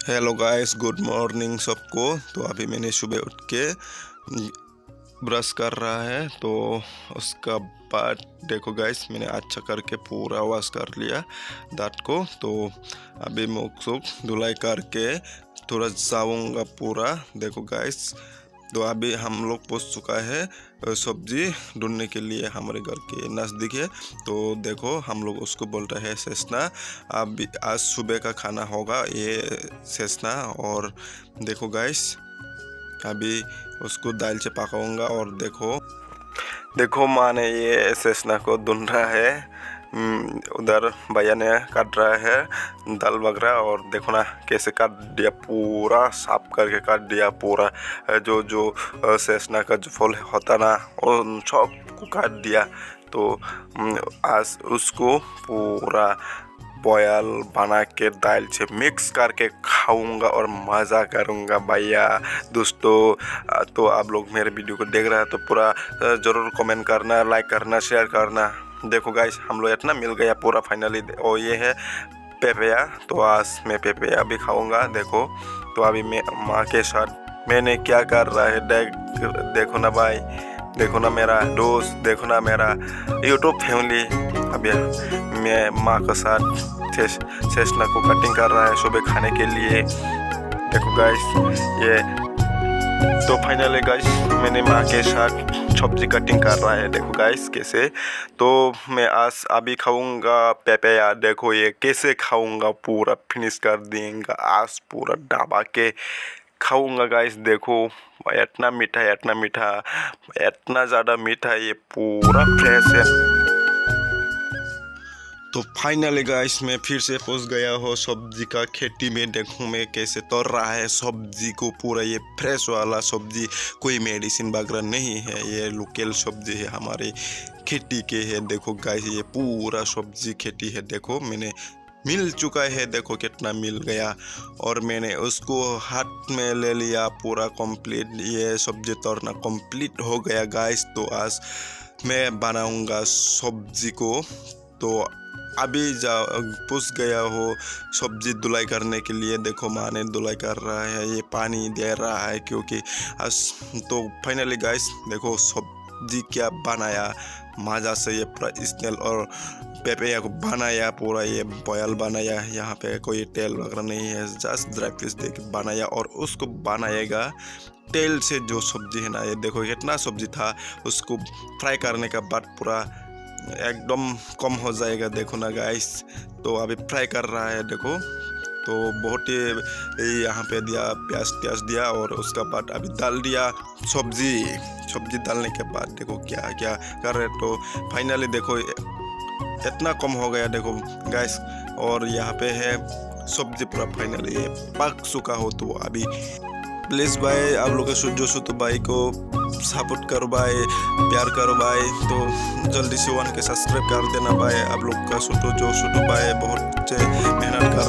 Hello guys, good morning सबको। तो अभी मैंने सुबह उठ के ब्रश कर रहा है, तो उसका बाद देखो गाइस, मैंने अच्छा करके पूरा वॉश कर लिया दांत को। तो अभी मुख सुख धुलाई करके थोड़ा जाऊंगा पूरा। देखो गाइस, तो अभी हम लोग पहुंच चुका है सब्जी ढूंढने के लिए, हमारे घर के नज़दीक है। तो देखो, हम लोग उसको बोलते हैं सेसना। अब आज सुबह का खाना होगा ये सेसना। और देखो गाइस, अभी उसको दाल से पकाऊंगा। और देखो देखो, माँ ने ये सेसना को ढूंढ रहा है। उधर भैया ने काट रहा है दाल वगैरह। और देखो ना कैसे काट दिया, पूरा साफ करके काट दिया पूरा। जो जो सेसना का जो फल होता ना, उन सब को काट दिया। तो आज उसको पूरा बॉयल बना के दाल से मिक्स करके खाऊंगा और मज़ा करूंगा भैया दोस्तों। तो आप लोग मेरे वीडियो को देख रहे हैं तो पूरा ज़रूर कमेंट करना, लाइक करना, शेयर करना। देखो गाइस, हम लोग इतना मिल गया पूरा फाइनली। और ये है पेपया, तो आज मैं पेपया भी खाऊंगा। देखो, तो अभी मैं माँ के साथ मैंने क्या कर रहा है देखो ना भाई, देखो ना मेरा दोस्त, देखो ना मेरा यूट्यूब फैमिली। अभी मैं माँ के साथ सेसना को कटिंग कर रहा है सुबह खाने के लिए। देखो गाइस, ये तो फाइनली गाइस मैंने माँ के साथ सब्जी कटिंग कर रहा है। देखो गाइस कैसे, तो मैं आज अभी खाऊंगा पेपया। देखो ये कैसे खाऊंगा, पूरा फिनिश कर देंगे आज, पूरा दबा के खाऊंगा गाइस। देखो इतना मीठा, इतना मीठा, इतना ज़्यादा मीठा, ये पूरा फ्रेश है। तो फाइनली गाइस, मैं फिर से पहुंच गया हो सब्जी का खेती में। देखूं मैं कैसे तोड़ रहा है सब्जी को, पूरा ये फ्रेश वाला सब्जी, कोई मेडिसिन वगैरह नहीं है, ये लोकल सब्जी है, हमारे खेती के है। देखो गाइस, ये पूरा सब्जी खेती है। देखो मैंने मिल चुका है, देखो कितना मिल गया। और मैंने उसको हाथ में ले लिया पूरा कंप्लीट, ये सब्जी तोड़ना कंप्लीट हो गया गाइस। तो आज मैं बनाऊंगा सब्जी को। तो अभी पुस गया हो सब्जी धुलाई करने के लिए। देखो माँ ने धुलाई कर रहा है, ये पानी दे रहा है क्योंकि आज। तो फाइनली गाइस देखो सब्जी क्या बनाया मज़ा से, ये पूरा स्नेल और पेपया को बनाया, पूरा ये बॉयल बनाया। यहाँ पे कोई तेल वगैरह नहीं है, जस्ट ड्राई फिश दे के बनाया। और उसको बनाएगा तेल से जो सब्जी है ना, ये देखो कितना सब्जी था, उसको फ्राई करने के बाद पूरा एकदम कम हो जाएगा। देखो ना गाइस, तो अभी फ्राई कर रहा है। देखो तो बहुत ही यहाँ पे दिया प्याज दिया, और उसका बाद अभी डाल दिया सब्जी डालने के बाद देखो क्या क्या कर रहे। तो फाइनली देखो इतना कम हो गया देखो गाइस। और यहाँ पे है सब्जी पूरा फाइनली पक चुका हो। तो अभी प्लीज़ भाई आप लोग जो तो भाई को सपोर्ट करो भाई, प्यार करो भाई। तो जल्दी से 1K सब्सक्राइब कर देना भाई। आप लोग का जो भाई बहुत मेहनत कर रहा है।